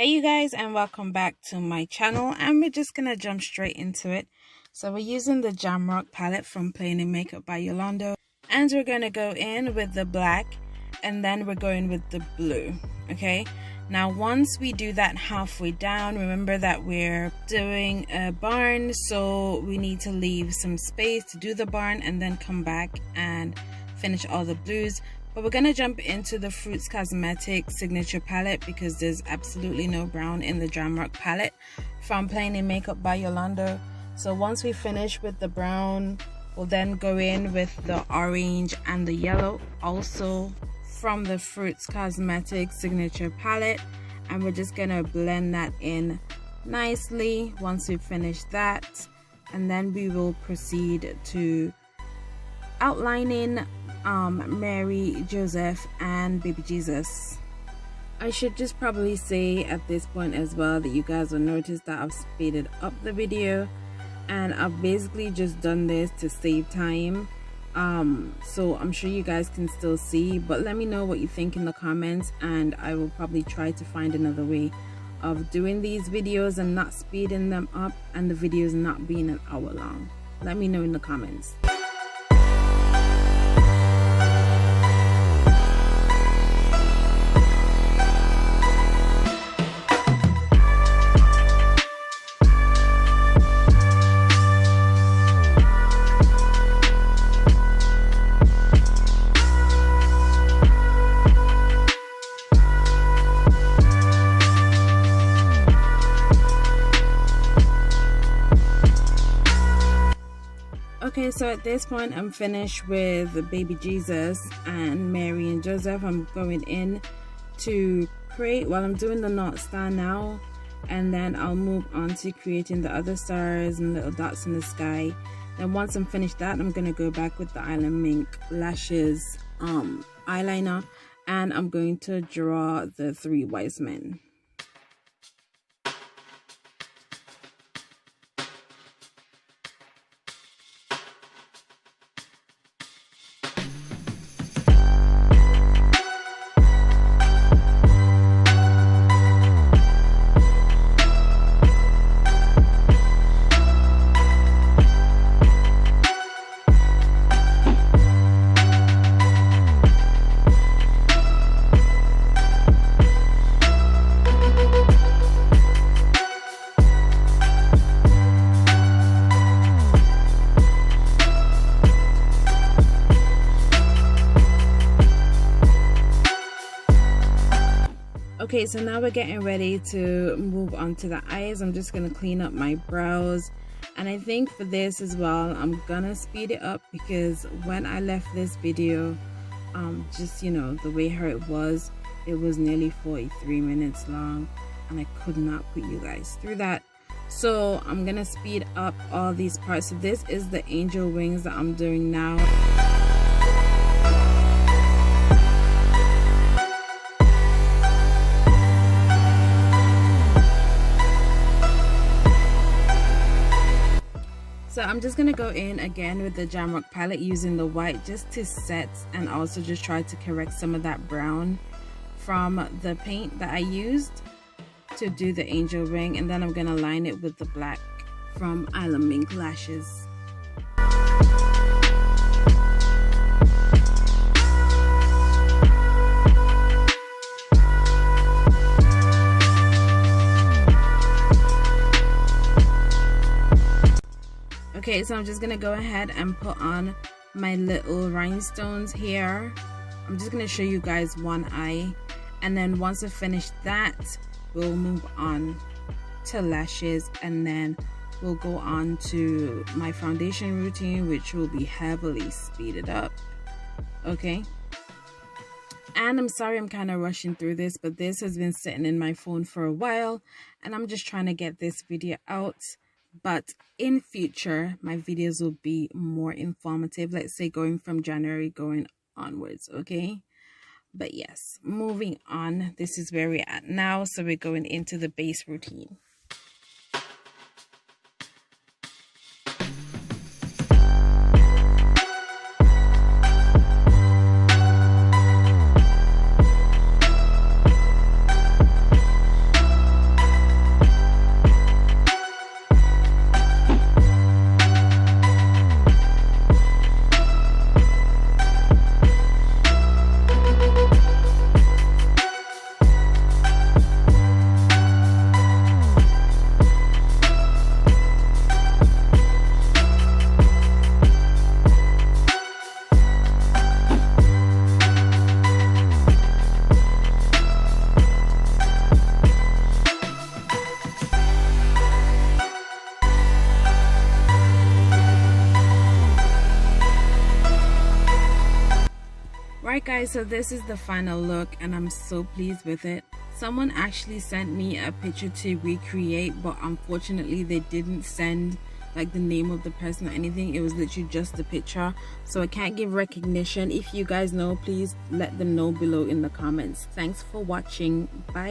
Hey you guys, and welcome back to my channel, and we're just gonna jump straight into it. So we're using the Jamrock palette from Playing in Makeup by Yolanda, and we're gonna go in with the black and then we're going with the blue. Okay, now once we do that halfway down, remember that we're doing a barn, so we need to leave some space to do the barn and then come back and finish all the blues. But we're gonna jump into the Fruits Cosmetics signature palette because there's absolutely no brown in the Jamrock palette from Playing in Makeup by Yolanda. So once we finish with the brown, we'll then go in with the orange and the yellow, also from the Fruits Cosmetics signature palette, and we're just gonna blend that in nicely once we finish that, and then we will proceed to outlining Mary, Joseph, and Baby Jesus. I should just probably say at this point as well that you guys will notice that I've speeded up the video, and I've basically just done this to save time. So I'm sure you guys can still see, but let me know what you think in the comments, and I will probably try to find another way of doing these videos and not speeding them up and the videos not being an hour long. Let me know in the comments. Okay, so at this point I'm finished with Baby Jesus and Mary and Joseph. I'm going in to create, while I'm doing the knot star now, and then I'll move on to creating the other stars and little dots in the sky. Then once I'm finished that, I'm going to go back with the Island Mink Lashes eyeliner, and I'm going to draw the three wise men. Okay, so now we're getting ready to move on to the eyes. I'm just going to clean up my brows, and I think for this as well I'm gonna speed it up because when I left this video, just, you know, the way how it was nearly 43 minutes long, and I could not put you guys through that. So I'm gonna speed up all these parts. So this is the angel wings that I'm doing now. So I'm just gonna go in again with the Jamrock palette using the white just to set, and also just try to correct some of that brown from the paint that I used to do the angel ring, and then I'm gonna line it with the black from Island Mink Lashes. Okay, so I'm just gonna go ahead and put on my little rhinestones here. I'm just gonna show you guys one eye, and then once I finish that, we'll move on to lashes, and then we'll go on to my foundation routine, which will be heavily speeded up. Okay, and I'm sorry I'm kind of rushing through this, but this has been sitting in my phone for a while, and I'm just trying to get this video out. But in future, my videos will be more informative, let's say going from January going onwards. Okay, but yes, moving on, this is where we're at now. So we're going into the base routine. Alright guys, so this is the final look and I'm so pleased with it. Someone actually sent me a picture to recreate, but unfortunately they didn't send like the name of the person or anything. It was literally just the picture, so I can't give recognition. If you guys know, please let them know below in the comments. Thanks for watching. Bye.